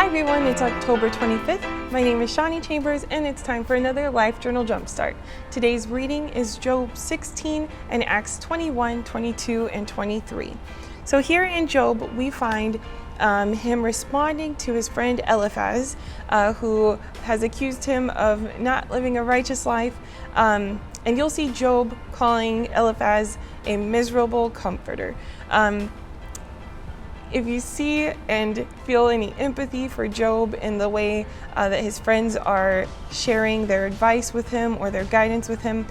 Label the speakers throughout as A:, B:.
A: Hi everyone, it's October 25th. My name is Shawnee Chambers and it's time for another Life Journal Jumpstart. Today's reading is Job 16 and Acts 21, 22, and 23. So here in Job, we find him responding to his friend Eliphaz, who has accused him of not living a righteous life. And you'll see Job calling Eliphaz a miserable comforter. If you see and feel any empathy for Job in the way that his friends are sharing their advice with him or their guidance with him,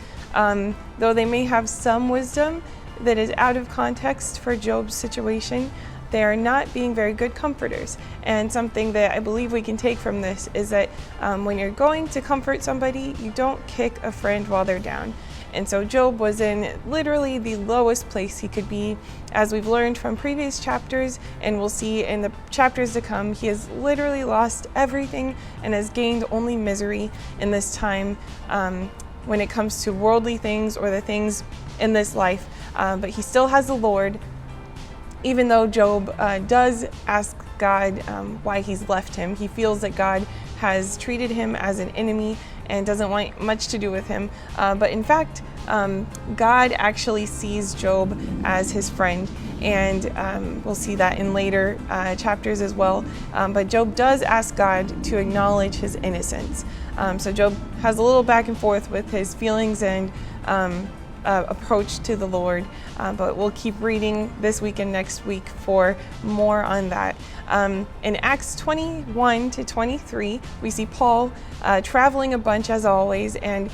A: though they may have some wisdom that is out of context for Job's situation, they are not being very good comforters. And something that I believe we can take from this is that when you're going to comfort somebody, you don't kick a friend while they're down. And so Job was in literally the lowest place he could be. As we've learned from previous chapters, and we'll see in the chapters to come, he has literally lost everything and has gained only misery in this time when it comes to worldly things or the things in this life. But he still has the Lord, even though Job does ask God why he's left him. He feels that God has treated him as an enemy and doesn't want much to do with him. But in fact, God actually sees Job as his friend, and we'll see that in later chapters as well. But Job does ask God to acknowledge his innocence. So Job has a little back and forth with his feelings and approach to the Lord, but we'll keep reading this week and next week for more on that. In Acts 21 to 23, we see Paul traveling a bunch as always, and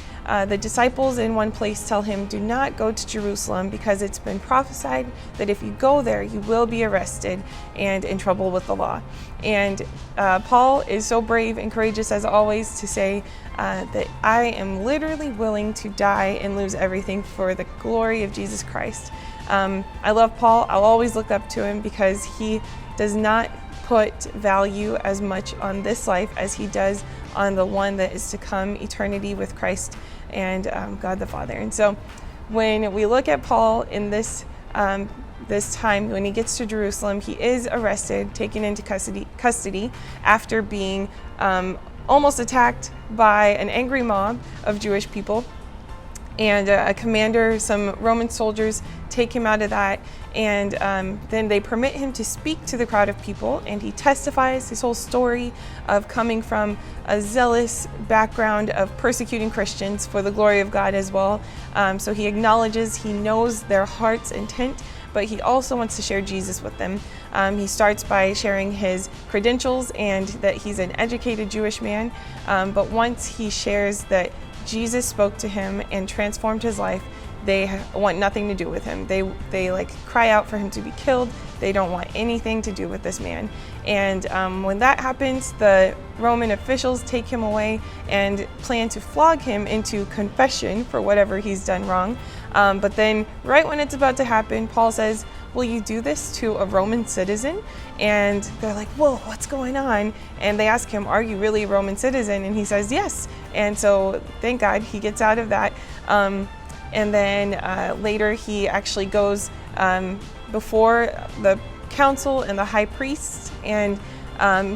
A: the disciples in one place tell him, do not go to Jerusalem because it's been prophesied that if you go there, you will be arrested and in trouble with the law. And Paul is so brave and courageous as always to say that I am literally willing to die and lose everything for the glory of Jesus Christ. I love Paul. I'll always look up to him because he does not put value as much on this life as he does on the one that is to come, eternity with Christ and God the Father. And so when we look at Paul in this time, when he gets to Jerusalem, he is arrested, taken into custody after being almost attacked by an angry mob of Jewish people. And a commander, some Roman soldiers, take him out of that, and then they permit him to speak to the crowd of people, and he testifies his whole story of coming from a zealous background of persecuting Christians for the glory of God as well. So he acknowledges he knows their heart's intent, but he also wants to share Jesus with them. He starts by sharing his credentials and that he's an educated Jewish man, but once he shares that Jesus spoke to him and transformed his life, they want nothing to do with him. They like cry out for him to be killed. They don't want anything to do with this man. And when that happens, the Roman officials take him away and plan to flog him into confession for whatever he's done wrong. But then right when it's about to happen, Paul says, will you do this to a Roman citizen? And they're like, whoa, what's going on? And they ask him, are you really a Roman citizen? And he says, yes. And so thank God he gets out of that. And then later he actually goes before the council and the high priest, and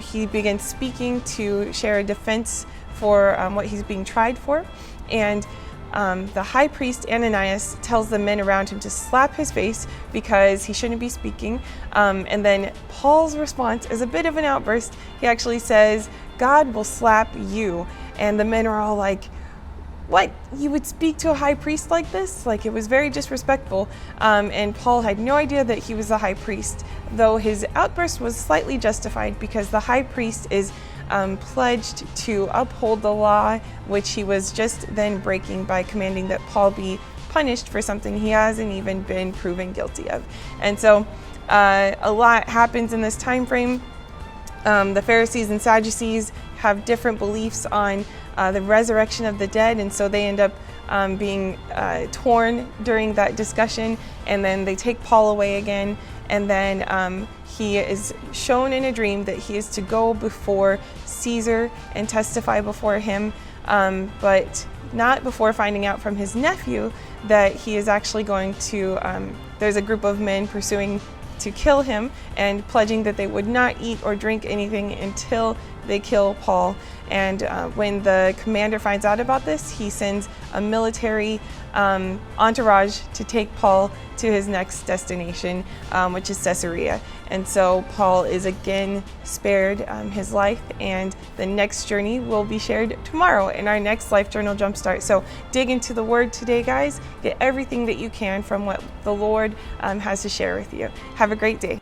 A: he begins speaking to share a defense for what he's being tried for. And the high priest Ananias tells the men around him to slap his face because he shouldn't be speaking. And then Paul's response is a bit of an outburst. He actually says, God will slap you. And the men are all like, what? You would speak to a high priest like this? Like, it was very disrespectful. And Paul had no idea that he was the high priest, though his outburst was slightly justified because the high priest is pledged to uphold the law, which he was just then breaking by commanding that Paul be punished for something he hasn't even been proven guilty of. And so a lot happens in this time frame. The Pharisees and Sadducees have different beliefs on the resurrection of the dead, and so they end up being torn during that discussion, and then they take Paul away again, and then he is shown in a dream that he is to go before Caesar and testify before him, but not before finding out from his nephew that he is actually going to, there's a group of men pursuing to kill him, and pledging that they would not eat or drink anything until they kill Paul. And when the commander finds out about this, he sends a military entourage to take Paul to his next destination, which is Caesarea. And so Paul is again spared his life, and the next journey will be shared tomorrow in our next Life Journal Jumpstart. So dig into the Word today, guys. Get everything that you can from what the Lord has to share with you. Have a great day.